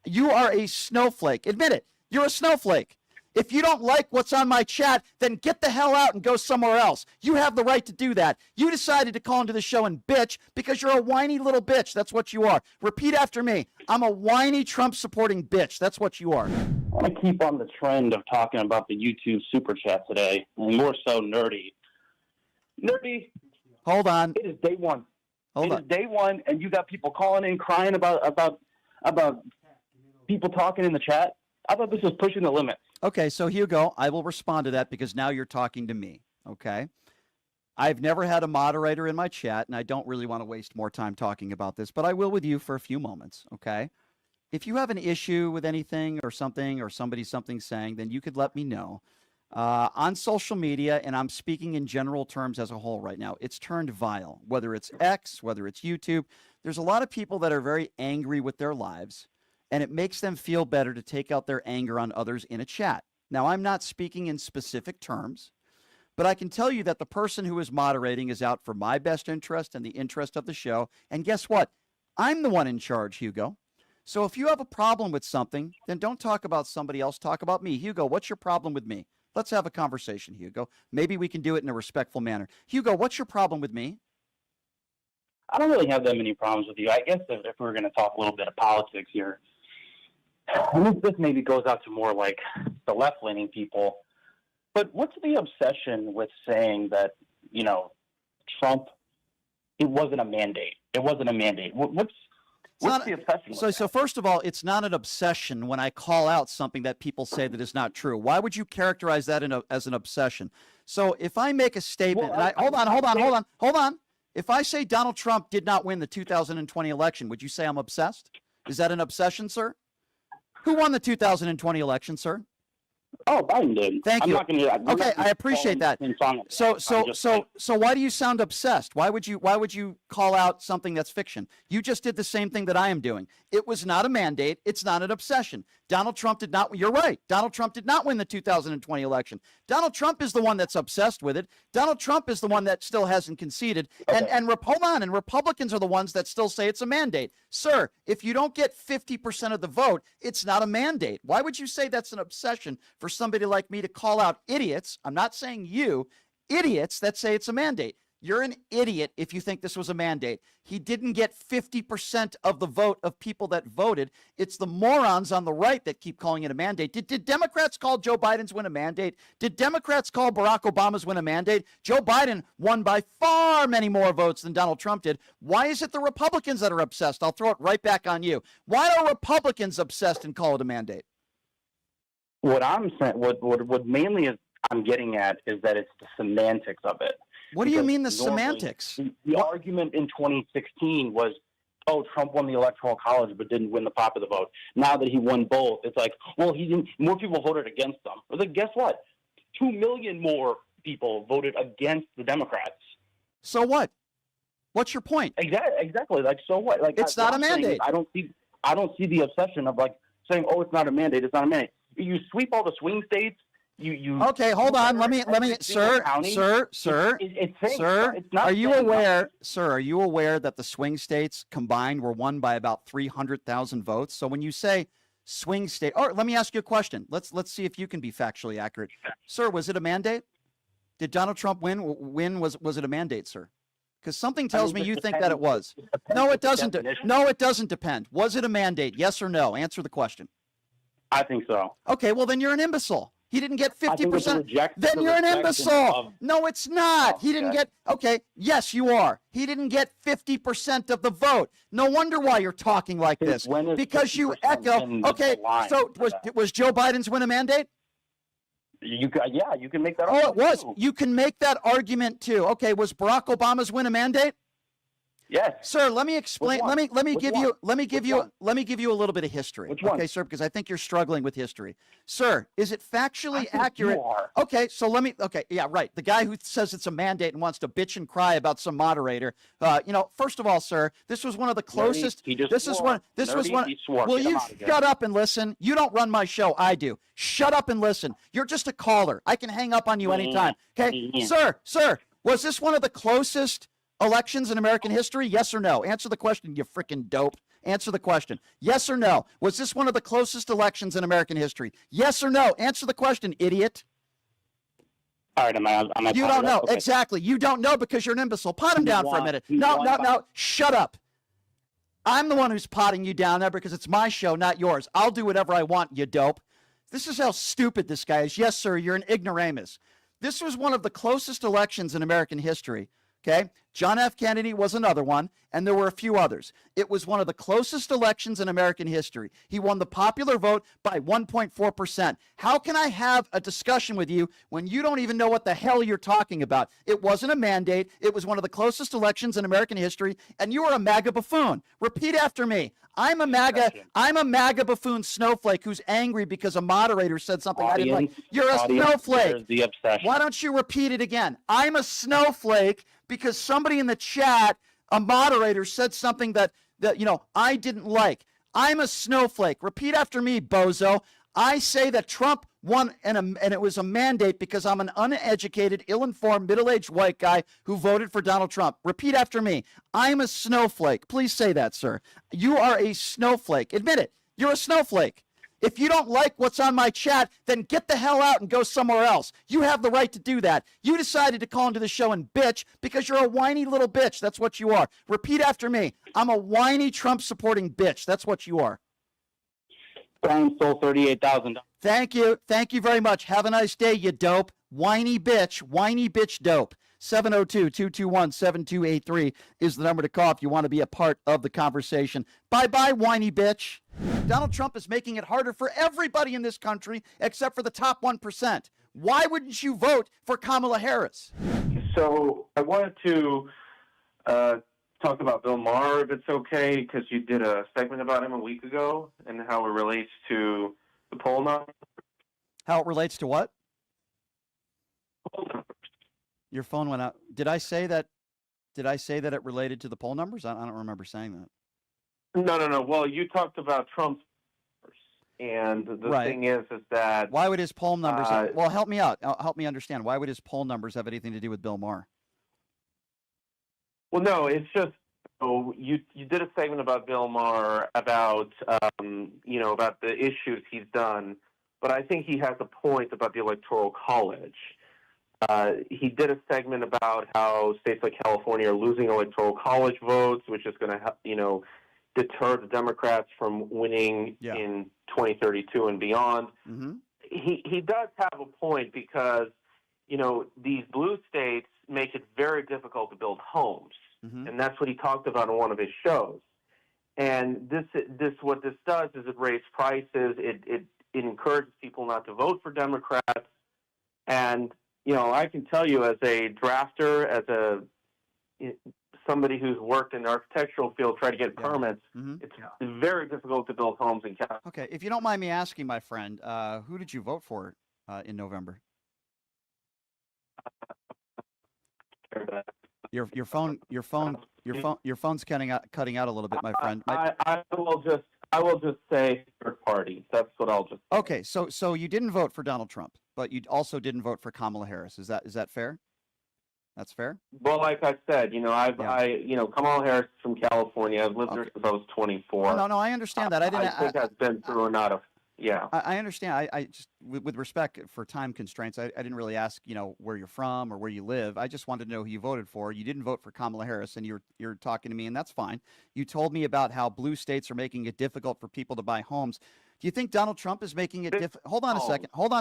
You are a snowflake. Admit it. You're a snowflake. If you don't like what's on my chat, then get the hell out and go somewhere else. You have the right to do that. You decided to call into the show and bitch because you're a whiny little bitch. That's what you are. Repeat after me. I'm a whiny Trump-supporting bitch. That's what you are. I want to keep on the trend of talking about the YouTube super chat today, and more so nerdy. Nerdy. Hold on. It is day one. Hold on. It is day one, and you got people calling in, crying about people talking in the chat. I thought this was pushing the limits. Okay, so Hugo, I will respond to that because now you're talking to me, okay? I've never had a moderator in my chat, and I don't really want to waste more time talking about this, but I will with you for a few moments, okay? If you have an issue with anything or somebody saying, then you could let me know. On social media, and I'm speaking in general terms as a whole right now, it's turned vile, whether it's X, whether it's YouTube. There's a lot of people that are very angry with their lives, and it makes them feel better to take out their anger on others in a chat. Now, I'm not speaking in specific terms, but I can tell you that the person who is moderating is out for my best interest and the interest of the show. And guess what? I'm the one in charge, Hugo. So if you have a problem with something, then don't talk about somebody else. Talk about me. Hugo, what's your problem with me? Let's have a conversation, Hugo. Maybe we can do it in a respectful manner. Hugo, what's your problem with me? I don't really have that many problems with you. I guess if we're going to talk a little bit of politics here, this maybe goes out to more like the left-leaning people. But what's the obsession with saying that, you know, Trump, it wasn't a mandate. It wasn't a mandate. What's the obsession? So first of all, it's not an obsession when I call out something that people say that is not true. Why would you characterize that as an obsession? So if I make a statement, hold on. If I say Donald Trump did not win the 2020 election, would you say I'm obsessed? Is that an obsession, sir? Who won the 2020 election, sir? Oh, Biden did. Thank you. Okay, I appreciate that. So why do you sound obsessed? Why would you call out something that's fiction? You just did the same thing that I am doing. It was not a mandate. It's not an obsession. Donald Trump did not. You're right. Donald Trump did not win the 2020 election. Donald Trump is the one that's obsessed with it. Donald Trump is the one that still hasn't conceded. Okay. And Republicans are the ones that still say it's a mandate. Sir, if you don't get 50% of the vote, it's not a mandate. Why would you say that's an obsession for somebody like me to call out idiots? I'm not saying you, idiots that say it's a mandate. You're an idiot if you think this was a mandate. He didn't get 50% of the vote of people that voted. It's the morons on the right that keep calling it a mandate. Did Democrats call Joe Biden's win a mandate? Did Democrats call Barack Obama's win a mandate? Joe Biden won by far many more votes than Donald Trump did. Why is it the Republicans that are obsessed? I'll throw it right back on you. Why are Republicans obsessed and call it a mandate? What I'm saying, what mainly is I'm getting at is that it's the semantics of it. What do you mean the semantics? The argument in 2016 was, oh, Trump won the Electoral College but didn't win the popular vote. Now that he won both, it's like, well, he didn't. More people voted against him. I was like, guess what? 2 million more people voted against the Democrats. So what? What's your point? Exactly. Like, so what? Like, it's not a mandate. I don't see the obsession of like saying, oh, it's not a mandate. It's not a mandate. You sweep all the swing states. Okay, hold on. Let me, sir. Are you aware that the swing states combined were won by about 300,000 votes? So when you say swing state, or let me ask you a question. Let's see if you can be factually accurate, sir. Was it a mandate? Did Donald Trump win? Was it a mandate, sir? Because something tells me you think that it was. No, it doesn't. No, it doesn't depend. Was it a mandate? Yes or no? Answer the question. I think so. Okay, well then you're an imbecile. He didn't get 50%. Then you're an imbecile. No, it's not. He didn't get, okay, yes, you are. He didn't get 50% of the vote. No wonder why you're talking like this. Because you echo, okay, so was Joe Biden's win a mandate? You can make that argument. Oh, it was. Too. You can make that argument too. Okay, was Barack Obama's win a mandate? Yes. Sir, let me explain. Let me give you a little bit of history. Which one? Okay, sir, because I think you're struggling with history. Sir, is it factually accurate? You are. Okay, so yeah, right. The guy who says it's a mandate and wants to bitch and cry about some moderator. First of all, sir, this was one of the closest. Will you shut up and listen? You don't run my show. I do. Shut up and listen. You're just a caller. I can hang up on you anytime. Okay, sir, was this one of the closest elections in American history? Yes or no? Answer the question, you freaking dope. Answer the question. Yes or no? Was this one of the closest elections in American history? Yes or no? Answer the question, idiot. All right, am I You don't know. Okay. Exactly. You don't know because you're an imbecile. Pot him down for a minute. No. Shut up. I'm the one who's potting you down there because it's my show, not yours. I'll do whatever I want, you dope. This is how stupid this guy is. Yes, sir, you're an ignoramus. This was one of the closest elections in American history. Okay? John F. Kennedy was another one, and there were a few others. It was one of the closest elections in American history. He won the popular vote by 1.4%. How can I have a discussion with you when you don't even know what the hell you're talking about? It wasn't a mandate. It was one of the closest elections in American history, and you are a MAGA buffoon. Repeat after me. I'm a MAGA buffoon snowflake who's angry because a moderator said something I didn't like. You're a snowflake. The obsession. Why don't you repeat it again? I'm a snowflake because somebody in the chat, a moderator, said something that I didn't like. I'm a snowflake. Repeat after me, bozo. I say that Trump won, and it was a mandate because I'm an uneducated, ill-informed, middle-aged white guy who voted for Donald Trump. Repeat after me. I'm a snowflake. Please say that, sir. You are a snowflake. Admit it. You're a snowflake. If you don't like what's on my chat, then get the hell out and go somewhere else. You have the right to do that. You decided to call into the show and bitch because you're a whiny little bitch. That's what you are. Repeat after me. I'm a whiny Trump-supporting bitch. That's what you are. Brian stole $38,000. Thank you. Thank you very much. Have a nice day, you dope. Whiny bitch dope. 702-221-7283 is the number to call if you want to be a part of the conversation. Bye-bye, whiny bitch. Donald Trump is making it harder for everybody in this country except for the top 1%. Why wouldn't you vote for Kamala Harris? So I wanted to talk about Bill Maher, if it's okay, because you did a segment about him a week ago and how it relates to the poll number. How it relates to what? Poll numbers. Your phone went out. Did I say that it related to the poll numbers? I don't remember saying that. No. Well, you talked about Trump's numbers, and the thing is that why would his poll numbers? Well, help me out. Help me understand. Why would his poll numbers have anything to do with Bill Maher? Well, no, it's just you did a segment about Bill Maher about about the issues he's done, but I think he has a point about the Electoral College. He did a segment about how states like California are losing Electoral College votes, which is going to deter the Democrats from winning in 2032 and beyond. Mm-hmm. He does have a point because these blue states make it very difficult to build homes, and that's what he talked about in one of his shows. And what this does is it raises prices. It encourages people not to vote for Democrats. And I can tell you, as a drafter, as somebody who's worked in the architectural field, try to get permits. It's very difficult to build homes in California. Okay, if you don't mind me asking, my friend, who did you vote for in November? Your phone's cutting out a little bit, my friend. I will just say third party. That's what I'll just say. Okay, so you didn't vote for Donald Trump, but you also didn't vote for Kamala Harris. Is that fair? That's fair? Well, like I said, Kamala Harris is from California. I've lived there since I was 24. No, I understand that. I think I've been through enough. Yeah, I understand. I just, with respect for time constraints, I didn't really ask, where you're from or where you live. I just wanted to know who you voted for. You didn't vote for Kamala Harris, and you're talking to me, and that's fine. You told me about how blue states are making it difficult for people to buy homes. Do you think Donald Trump is making it difficult? Hold on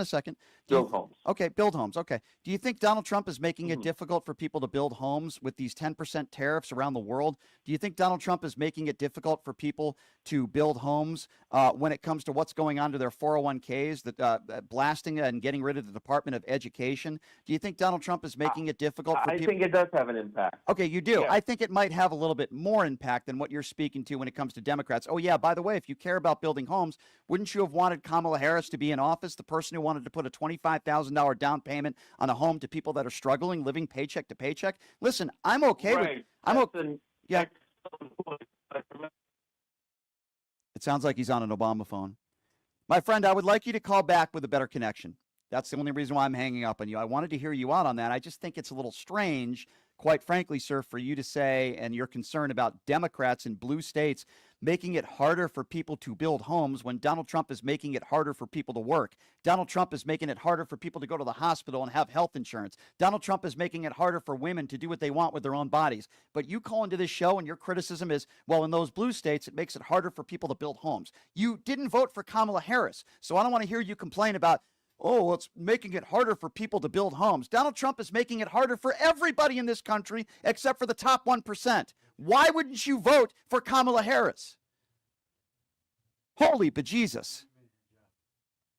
a second. Build homes. Okay, build homes. Okay. Do you think Donald Trump is making it difficult for people to build homes with these 10% tariffs around the world? Do you think Donald Trump is making it difficult for people to build homes when it comes to what's going on to their 401ks, that blasting and getting rid of the Department of Education? Do you think Donald Trump is making it difficult for people? I think it does have an impact. Okay, you do. Yeah. I think it might have a little bit more impact than what you're speaking to when it comes to Democrats. Oh, yeah, by the way, if you care about building homes, wouldn't you have wanted Kamala Harris to be in office, the person who wanted to put a $25,000 down payment on a home to people that are struggling, living paycheck to paycheck? Listen, I'm okay with yeah. It sounds like he's on an Obama phone. My friend, I would like you to call back with a better connection. That's the only reason why I'm hanging up on you. I wanted to hear you out on that. I just think it's a little strange quite frankly, sir, for you to say, and you're concerned about Democrats in blue states making it harder for people to build homes when Donald Trump is making it harder for people to work. Donald Trump is making it harder for people to go to the hospital and have health insurance. Donald Trump is making it harder for women to do what they want with their own bodies. But you call into this show and your criticism is, well, in those blue states, it makes it harder for people to build homes. You didn't vote for Kamala Harris. So I don't want to hear you complain about, oh, well, it's making it harder for people to build homes. Donald Trump is making it harder for everybody in this country except for the top 1%. Why wouldn't you vote for Kamala Harris? Holy bejesus.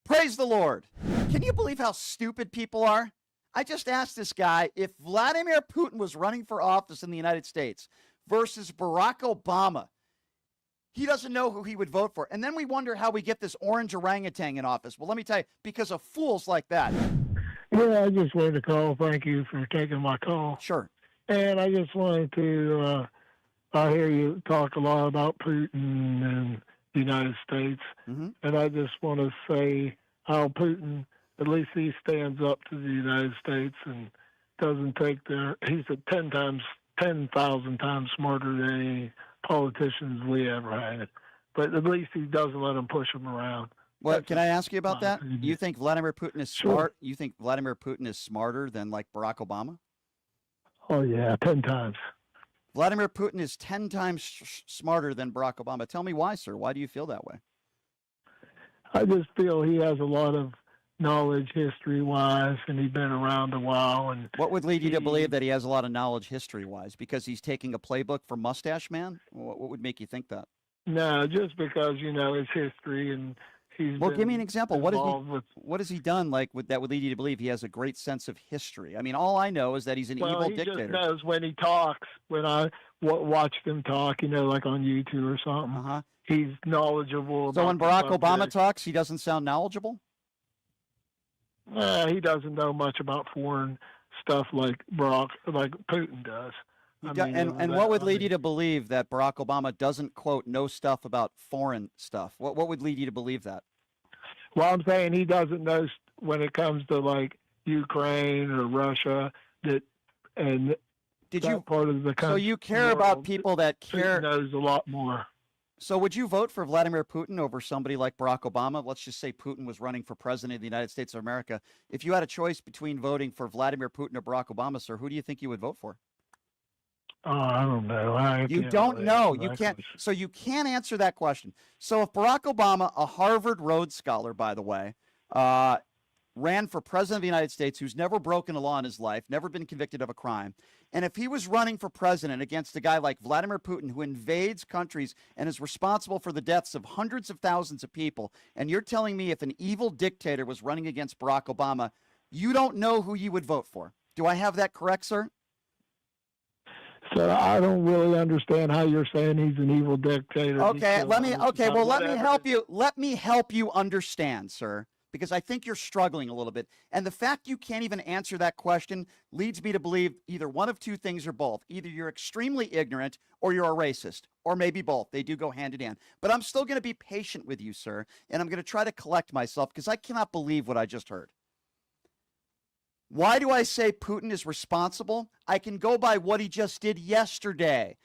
Praise the Lord. Can you believe how stupid people are? I just asked this guy if Vladimir Putin was running for office in the United States versus Barack Obama, he doesn't know who he would vote for. And then we wonder how we get this orange orangutan in office. Well, let me tell you, because of fools like that. Yeah, I just wanted to call. Thank you for taking my call. Sure. And I just wanted to, I hear you talk a lot about Putin and the United States. Mm-hmm. And I just want to say how Putin, at least he stands up to the United States and doesn't take he's 10,000 times smarter than any politicians we ever had. But at least he doesn't let them push him around. Well, can I ask you about my that? opinion. You think Vladimir Putin is Sure. smart? You think Vladimir Putin is smarter than like Barack Obama? Oh, yeah, 10 times. Vladimir Putin is 10 times smarter than Barack Obama. Tell me why, sir. Why do you feel that way? I just feel he has a lot of knowledge history-wise, and he's been around a while. And What would lead you to believe that he has a lot of knowledge history-wise? Because he's taking a playbook from Mustache Man? What would make you think that? no, just because, it's history, and he's Well, give me an example. What has he done that would lead you to believe he has a great sense of history? I mean, all I know is that he's an evil he dictator. just knows when he talks. When I watched him talk, like on YouTube or something, Uh-huh. he's knowledgeable. So about when the Barack Obama subject. talks, he doesn't sound knowledgeable? He doesn't know much about foreign stuff like Putin does. And what would lead you to believe that Barack Obama doesn't, quote, know stuff about foreign stuff? What would lead you to believe that? Well, I'm saying he doesn't know when it comes to like Ukraine or Russia Did you part of the country. So you care about people that care? Putin knows a lot more. So would you vote for Vladimir Putin over somebody like Barack Obama? Let's just say Putin was running for president of the United States of America. If you had a choice between voting for Vladimir Putin or Barack Obama, sir, who do you think you would vote for? Oh, I don't know. You don't know. You can't. So you can't answer that question. So if Barack Obama, a Harvard Rhodes Scholar, by the way, ran for president of the United States, who's never broken a law in his life, never been convicted of a crime, and if he was running for president against a guy like Vladimir Putin, who invades countries and is responsible for the deaths of hundreds of thousands of people, and you're telling me if an evil dictator was running against Barack Obama, you don't know who you would vote for. Do I have that correct, sir? So I don't really understand how you're saying he's an evil dictator. Okay, let me help you understand, sir, because I think you're struggling a little bit. And the fact you can't even answer that question leads me to believe either one of two things or both. Either you're extremely ignorant or you're a racist, or maybe both. They do go hand in hand. But I'm still going to be patient with you, sir, and I'm going to try to collect myself because I cannot believe what I just heard. Why do I say Putin is responsible? I can go by what he just did yesterday.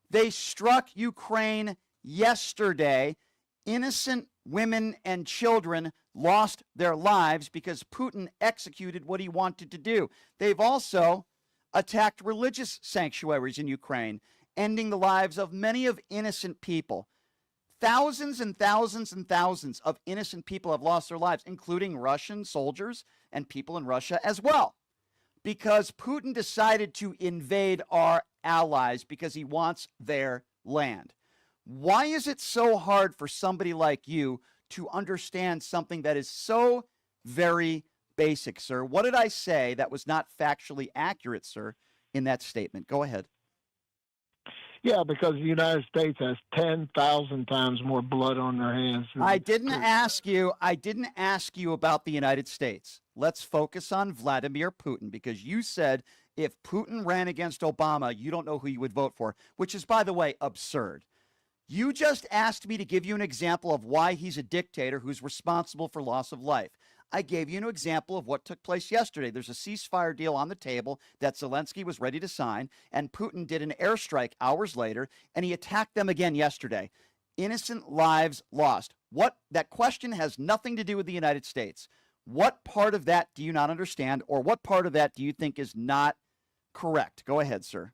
They struck Ukraine yesterday. Innocent women and children lost their lives because Putin executed what he wanted to do. They've also attacked religious sanctuaries in Ukraine, ending the lives of many of innocent people. Thousands and thousands and thousands of innocent people have lost their lives, including Russian soldiers and people in Russia as well, because Putin decided to invade our allies because he wants their land. Why is it so hard for somebody like you to understand something that is so very basic, sir? What did I say that was not factually accurate, sir, in that statement? Go ahead. Yeah, because the United States has 10,000 times more blood on their hands. I didn't ask you about the United States. Let's focus on Vladimir Putin, because you said if Putin ran against Obama, you don't know who you would vote for, which is, by the way, absurd. You just asked me to give you an example of why he's a dictator who's responsible for loss of life. I gave you an example of what took place yesterday. There's a ceasefire deal on the table that Zelensky was ready to sign, and Putin did an airstrike hours later, and he attacked them again yesterday. Innocent lives lost. That question has nothing to do with the United States. What part of that do you not understand, or what part of that do you think is not correct? Go ahead, sir.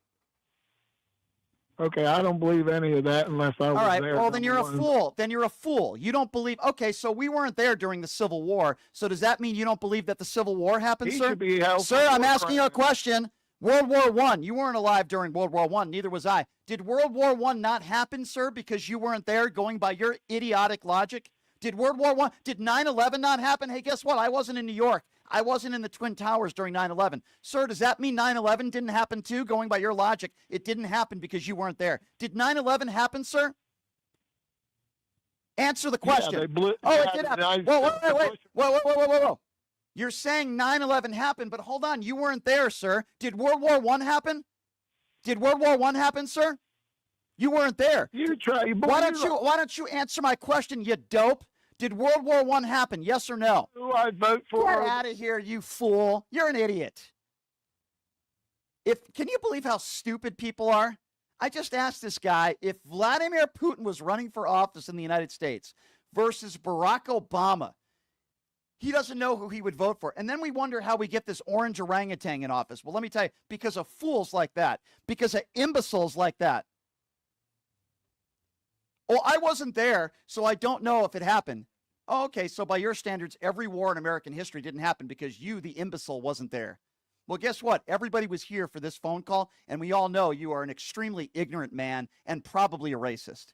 Okay, I don't believe any of that unless I was All right. there. Well, then you're a number one. fool. Then you're a fool. You don't believe. Okay, so we weren't there during the Civil War. So does that mean you don't believe that the Civil War happened, He sir? should be held Sir, for I'm war asking you a crimes. question. World War I. You weren't alive during World War I. Neither was I. Did World War I not happen, sir, because you weren't there going by your idiotic logic? Did World War I, did 9/11 not happen? Hey, guess what? I wasn't in New York. I wasn't in the Twin Towers during 9/11. Sir, does that mean 9/11 didn't happen too? Going by your logic, it didn't happen because you weren't there. Did 9/11 happen, sir? Answer the question. Yeah, they blew, It did happen. Whoa. You're saying 9/11 happened, but hold on, you weren't there, sir. Did World War I happen? Did World War I happen, sir? You weren't there. Why don't you answer my question, you dope? Did World War I happen? Yes or no? Who I vote for? Get out of here, you fool. You're an idiot. Can you believe how stupid people are? I just asked this guy if Vladimir Putin was running for office in the United States versus Barack Obama. He doesn't know who he would vote for. And then we wonder how we get this orange orangutan in office. Well, let me tell you, because of fools like that, because of imbeciles like that. Oh, I wasn't there, so I don't know if it happened. Oh, okay, so by your standards, every war in American history didn't happen because you, the imbecile, wasn't there. Well, guess what? Everybody was here for this phone call, and we all know you are an extremely ignorant man and probably a racist.